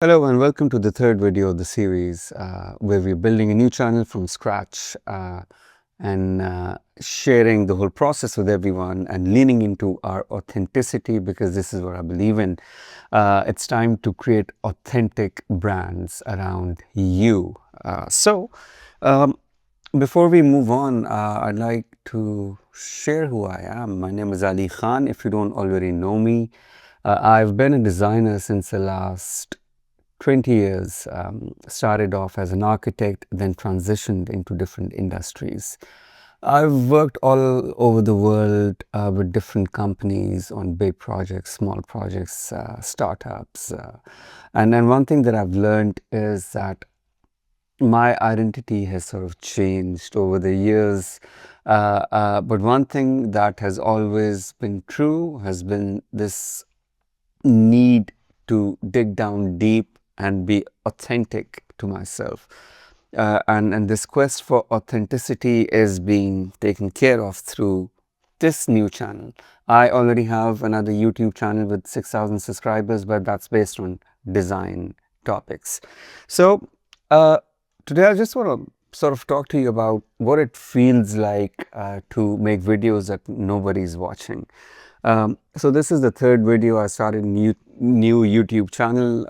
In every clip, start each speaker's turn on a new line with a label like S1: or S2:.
S1: Hello and welcome to the third video of the series where we're building a new channel from scratch and sharing the whole process with everyone and leaning into our authenticity because this is what I believe in. It's time to create authentic brands around you. So before we move on, I'd like to share who I am. My name is Ali Khan, if you don't already know me. I've been a designer since the last 20 years, started off as an architect, then transitioned into different industries. I've worked all over the world with different companies on big projects, small projects, startups. And then one thing that I've learned is that my identity has sort of changed over the years. But one thing that has always been true has been this need to dig down deep and be authentic to myself. And this quest for authenticity is being taken care of through this new channel. I already have another YouTube channel with 6,000 subscribers, but that's based on design topics. So today I just want to sort of talk to you about what it feels like to make videos that nobody's watching. So this is the third video. I started a new YouTube channel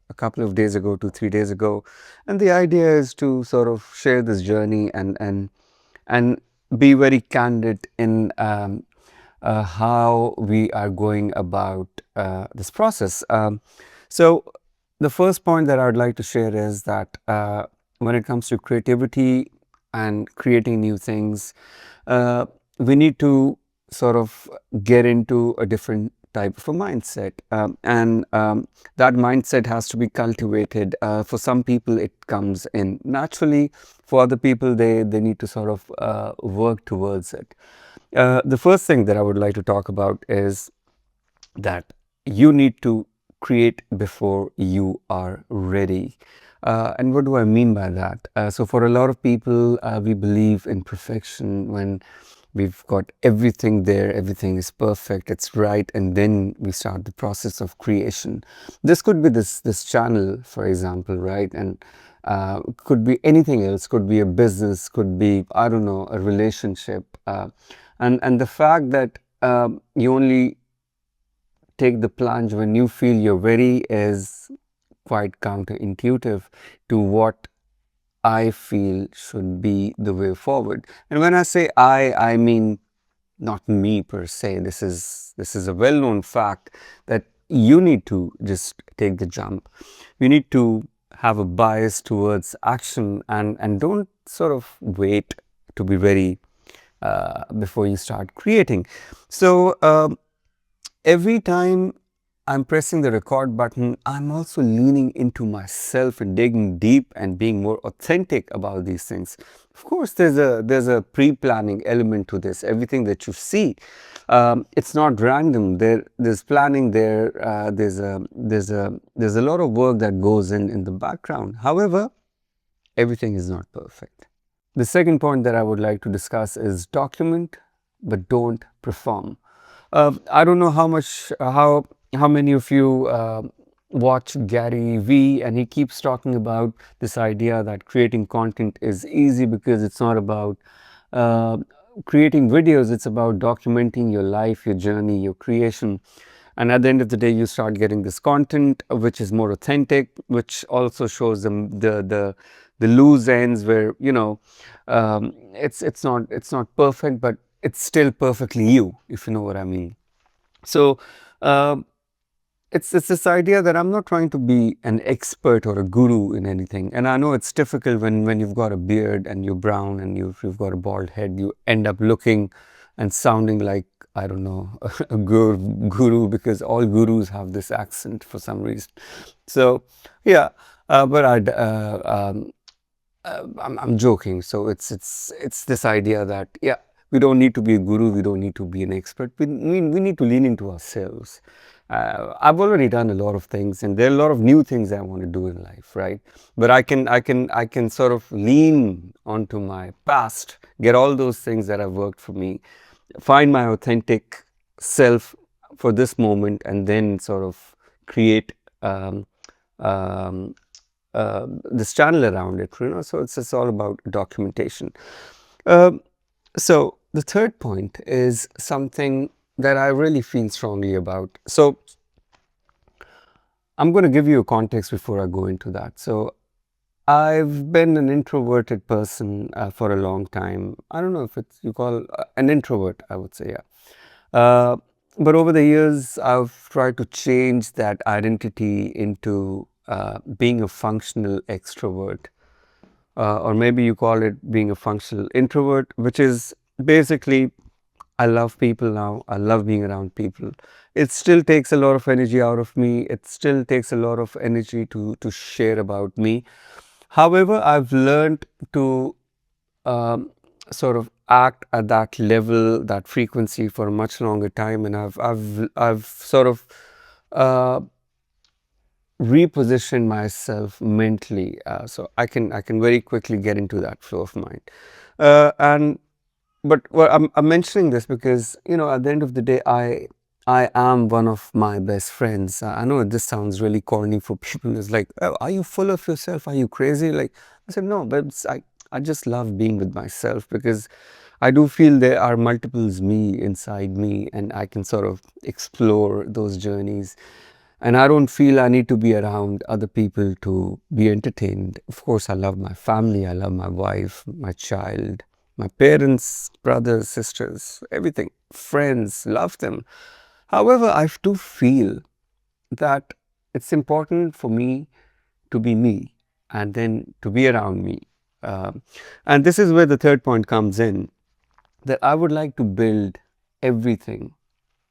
S1: a couple of days ago, 2-3 days ago, and the idea is to sort of share this journey and be very candid in how we are going about this process. So the first point that I would like to share is that when it comes to creativity and creating new things, we need to sort of get into a different type of a mindset, that mindset has to be cultivated. For some people it comes in naturally, for other people they need to sort of work towards it. The first thing that I would like to talk about is that you need to create before you are ready. And what do I mean by that? So for a lot of people, we believe in perfection. When we've got everything there, everything is perfect, it's right, and then we start the process of creation. This could be this channel, for example, right? And could be anything else, could be a business, could be, I don't know, a relationship. And the fact that you only take the plunge when you feel you're ready is quite counterintuitive to what I feel should be the way forward. And when I say I mean not me per se. This is a well-known fact that you need to just take the jump. You need to have a bias towards action and don't sort of wait to be ready before you start creating. So every time I'm pressing the record button, I'm also leaning into myself and digging deep and being more authentic about these things. Of course, there's a pre-planning element to this. Everything that you see, it's not random. There's planning there. There's a lot of work that goes in the background. However, everything is not perfect. The second point that I would like to discuss is document, but don't perform. I don't know how many of you watch Gary Vee, and he keeps talking about this idea that creating content is easy because it's not about creating videos, it's about documenting your life, your journey, your creation. And at the end of the day, you start getting this content which is more authentic, which also shows them the loose ends where, you know, it's not perfect, but it's still perfectly you, if you know what I mean. So it's this idea that I'm not trying to be an expert or a guru in anything. And I know it's difficult when you've got a beard and you're brown and you've got a bald head, you end up looking and sounding like, I don't know, a guru, because all gurus have this accent for some reason. So yeah, but I'm joking. So it's this idea that, yeah, we don't need to be a guru, we don't need to be an expert. We need to lean into ourselves. I've already done a lot of things, and there are a lot of new things I want to do in life, right? But I can sort of lean onto my past, get all those things that have worked for me, find my authentic self for this moment, and then sort of create um, this channel around it, so it's all about documentation. um, so the third point is something that I really feel strongly about. So I'm going to give you a context before I go into that. So I've been an introverted person for a long time. I don't know if it's you call an introvert, I would say, yeah. But over the years, I've tried to change that identity into being a functional extrovert, or maybe you call it being a functional introvert, which is basically I love people now. I love being around people. It still takes a lot of energy out of me. It still takes a lot of energy to share about me. However, I've learned to sort of act at that level, that frequency for a much longer time, and I've sort of uh, repositioned myself mentally, so I can very quickly get into that flow of mind. And but well, I'm mentioning this because at the end of the day, I am one of my best friends. I know this sounds really corny for people. It's like, oh, are you full of yourself? Are you crazy? Like I said, no, but I just love being with myself because I do feel there are multiples me inside me, and I can sort of explore those journeys. And I don't feel I need to be around other people to be entertained. Of course, I love my family, I love my wife, my child, my parents, brothers, sisters, everything, friends, love them. However, I do feel that it's important for me to be me and then to be around me. Um, and this is where the third point comes in, that I would like to build everything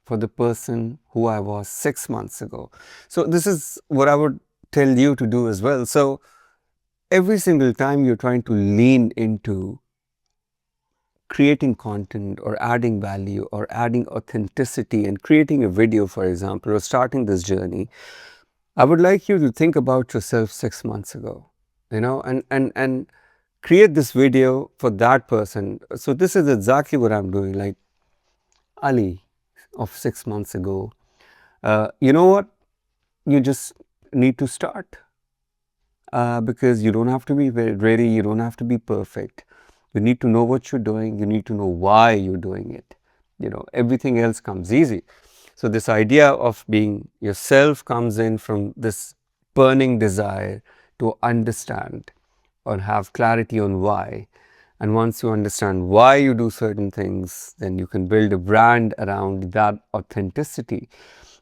S1: for the person who I was 6 months ago. So this is what I would tell you to do as well. So every single time you're trying to lean into creating content or adding value or adding authenticity and creating a video, for example, or starting this journey, I would like you to think about yourself 6 months ago, and create this video for that person. So this is exactly what I'm doing. Like Ali of 6 months ago, you know what? You just need to start, because you don't have to be very ready, you don't have to be perfect. You need to know what you're doing, you need to know why you're doing it. Everything else comes easy. So this idea of being yourself comes in from this burning desire to understand or have clarity on why. And once you understand why you do certain things, then you can build a brand around that authenticity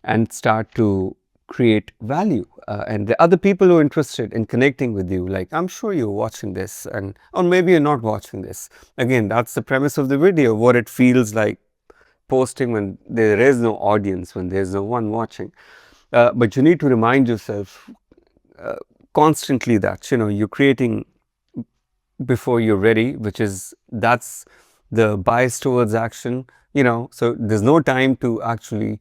S1: and start to create value. And the other people who are interested in connecting with you, like I'm sure you're watching this, and or maybe you're not watching this. Again, that's the premise of the video, what it feels like posting when there is no audience, when there's no one watching. But you need to remind yourself constantly that you're creating before you're ready, that's the bias towards action. So there's no time to actually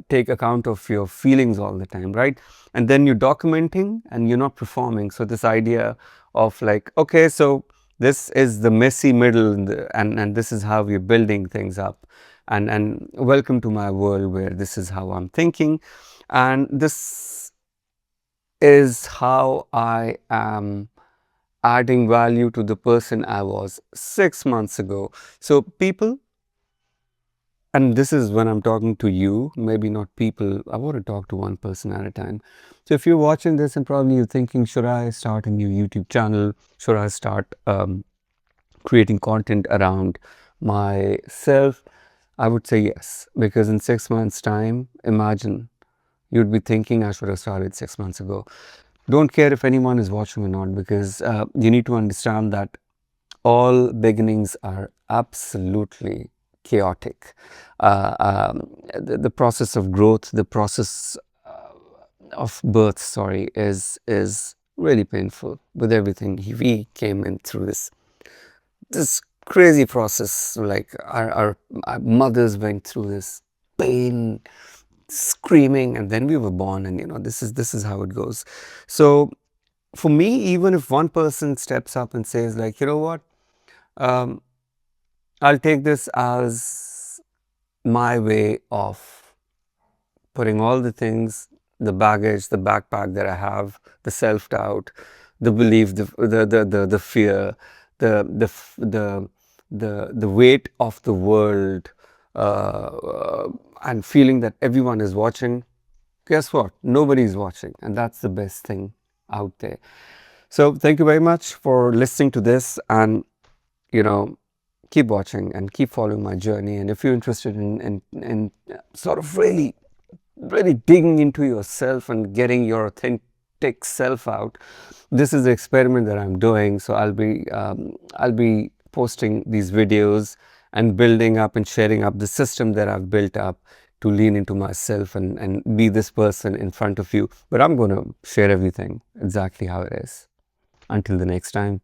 S1: take account of your feelings all the time, right? And then you're documenting and you're not performing. So this idea of like, okay, so this is the messy middle, and this is how we're building things up, and welcome to my world where this is how I'm thinking, and this is how I am adding value to the person I was 6 months ago. So people, and this is when I'm talking to you, maybe not people, I want to talk to one person at a time. So if you're watching this and probably you're thinking, should I start a new YouTube channel? Should I start creating content around myself? I would say yes, because in 6 months' time, imagine you'd be thinking I should have started 6 months ago. Don't care if anyone is watching or not, because you need to understand that all beginnings are absolutely chaotic. The process of growth, the process of birth, sorry, is really painful. With everything we came in through this crazy process, like our mothers went through this pain, screaming, and then we were born, and this is how it goes. So for me, even if one person steps up and says like, you know what, um, I'll take this as my way of putting all the things the baggage, the backpack that I have, the self-doubt, the belief, the fear, the weight of the world, and feeling that everyone is watching. Guess what? Nobody is watching, and that's the best thing out there. So thank you very much for listening to this, and keep watching and keep following my journey. And if you're interested in sort of really digging into yourself and getting your authentic self out, this is the experiment that I'm doing. So I'll be posting these videos and building up and sharing up the system that I've built up to lean into myself and be this person in front of you. But I'm going to share everything exactly how it is. Until the next time.